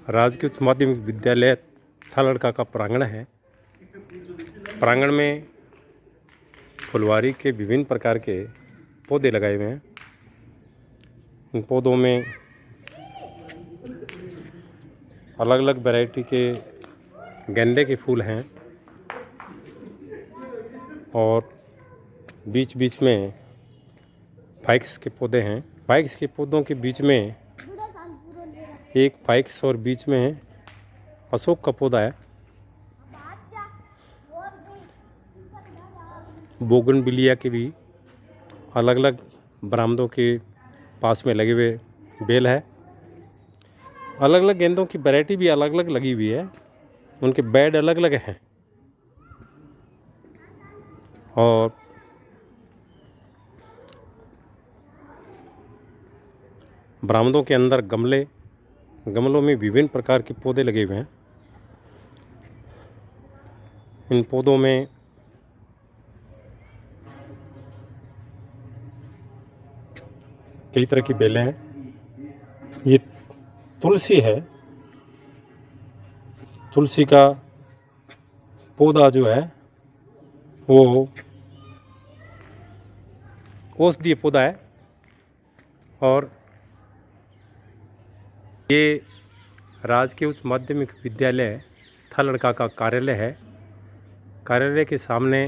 राजकीय उच्च माध्यमिक विद्यालय था लड़का का प्रांगण है। प्रांगण में फुलवारी के विभिन्न प्रकार के पौधे लगाए हुए हैं। इन पौधों में अलग अलग वैरायटी के गेंदे के फूल हैं और बीच बीच में फाइक्स के पौधे हैं। फाइक्स के पौधों के बीच में एक फाइक्स और बीच में अशोक का पौधा है। बोगनविलिया के भी अलग अलग बरामदों के पास में लगे हुए बेल है। अलग अलग गेंदों की वैरायटी भी अलग अलग लगी हुई है, उनके बेड अलग अलग हैं। और बरामदों के अंदर गमलों में विभिन्न प्रकार के पौधे लगे हुए हैं। इन पौधों में कई तरह की बेलें हैं। ये तुलसी है। तुलसी का पौधा जो है वो औषधीय पौधा है और ये राजकीय उच्च माध्यमिक विद्यालय था लड़का का कार्यालय है। कार्यालय के सामने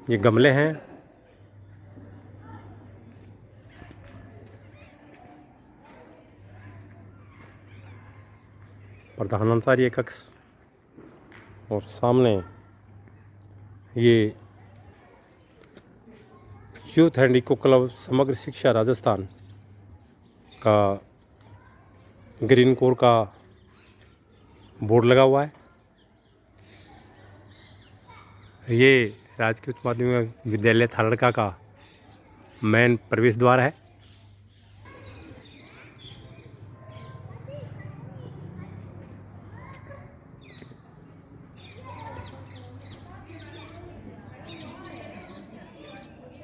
ये गमले हैं। प्रधानाचार्य कक्ष और सामने ये यूथ एंड इको क्लब समग्र शिक्षा राजस्थान का ग्रीन कोर का बोर्ड लगा हुआ है। ये राजकीय उच्च माध्यमिक विद्यालय था लड़का का मेन प्रवेश द्वार है।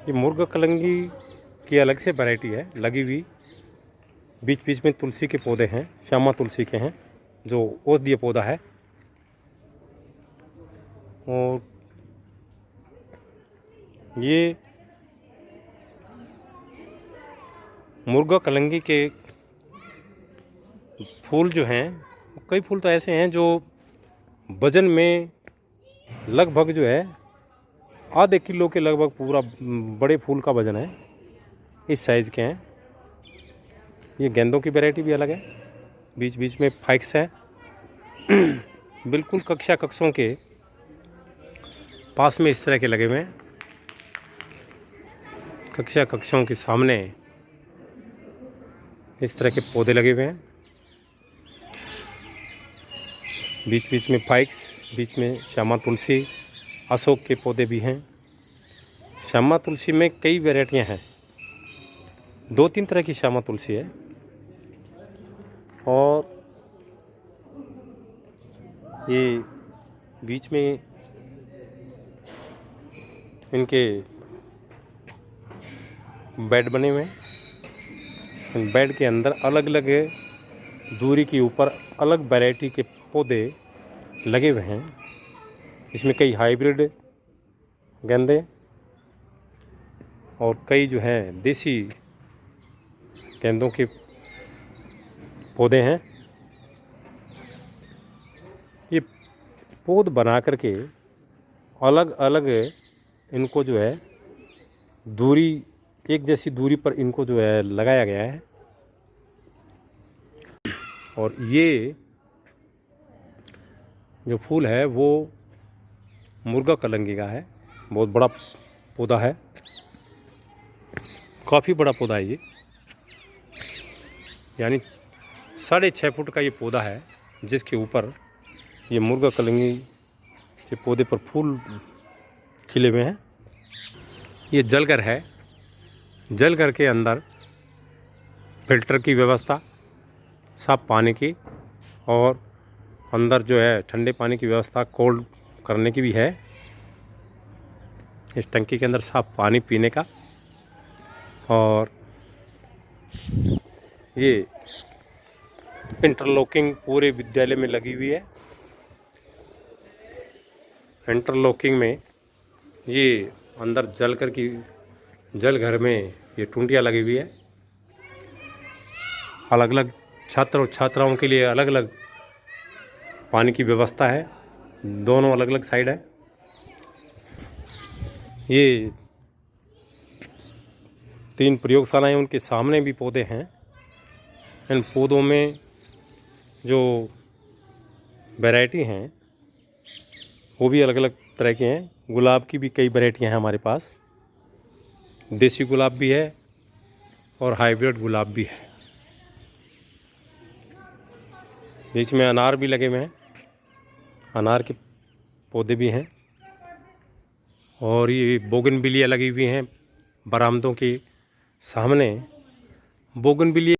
ये मुर्गा कलंगी की अलग से वैरायटी है लगी हुई। बीच बीच में तुलसी के पौधे हैं, श्यामा तुलसी के हैं जो औषधीय पौधा है। और ये मुर्गा कलंगी के फूल जो हैं, कई फूल तो ऐसे हैं जो वजन में लगभग जो है आधे किलो के लगभग पूरा बड़े फूल का वजन है, इस साइज़ के हैं। ये गेंदों की वैरायटी भी अलग है। बीच बीच में फाइक्स है। बिल्कुल कक्षों के पास में इस तरह के लगे हुए हैं। कक्षों के सामने इस तरह के पौधे लगे हुए हैं। बीच बीच में फाइक्स, बीच में श्यामा तुलसी, अशोक के पौधे भी हैं। श्यामा तुलसी में कई वैरायटियां हैं, 2-3 तरह की श्यामा तुलसी है। और ये बीच में इनके बेड बने हुए हैं। इन बेड के अंदर अलग अलग दूरी के ऊपर अलग वैरायटी के पौधे लगे हुए हैं। इसमें कई हाइब्रिड गेंदे और कई जो हैं देसी गेंदों के पौधे हैं। ये पौध बना करके अलग अलग इनको जो है दूरी, एक जैसी दूरी पर इनको जो है लगाया गया है। और ये जो फूल है वो मुर्गा कलंगी का है। बहुत बड़ा पौधा है, काफ़ी बड़ा पौधा है ये, यानी 6.5 फुट का ये पौधा है जिसके ऊपर ये मुर्गा कलंगी के पौधे पर फूल खिले हुए हैं। ये जलघर है। जलघर के अंदर फिल्टर की व्यवस्था, साफ पानी की, और अंदर जो है ठंडे पानी की व्यवस्था कोल्ड करने की भी है। इस टंकी के अंदर साफ पानी पीने का। और ये इंटरलॉकिंग पूरे विद्यालय में लगी हुई है। इंटरलॉकिंग में ये अंदर जल घर में ये टूंटियाँ लगी हुई है। अलग अलग छात्र और छात्राओं के लिए अलग अलग पानी की व्यवस्था है, दोनों अलग अलग साइड है। ये 3 प्रयोगशालाएं, उनके सामने भी पौधे हैं। इन पौधों में जो वैरायटी हैं वो भी अलग अलग तरह के हैं। गुलाब की भी कई वैरायटियां हैं हमारे पास, देसी गुलाब भी है और हाइब्रिड गुलाब भी है। बीच में अनार भी लगे हुए हैं, अनार के पौधे भी हैं। और ये बोगनविलिया लगी हुई हैं बरामदों के सामने। बोगनविलिया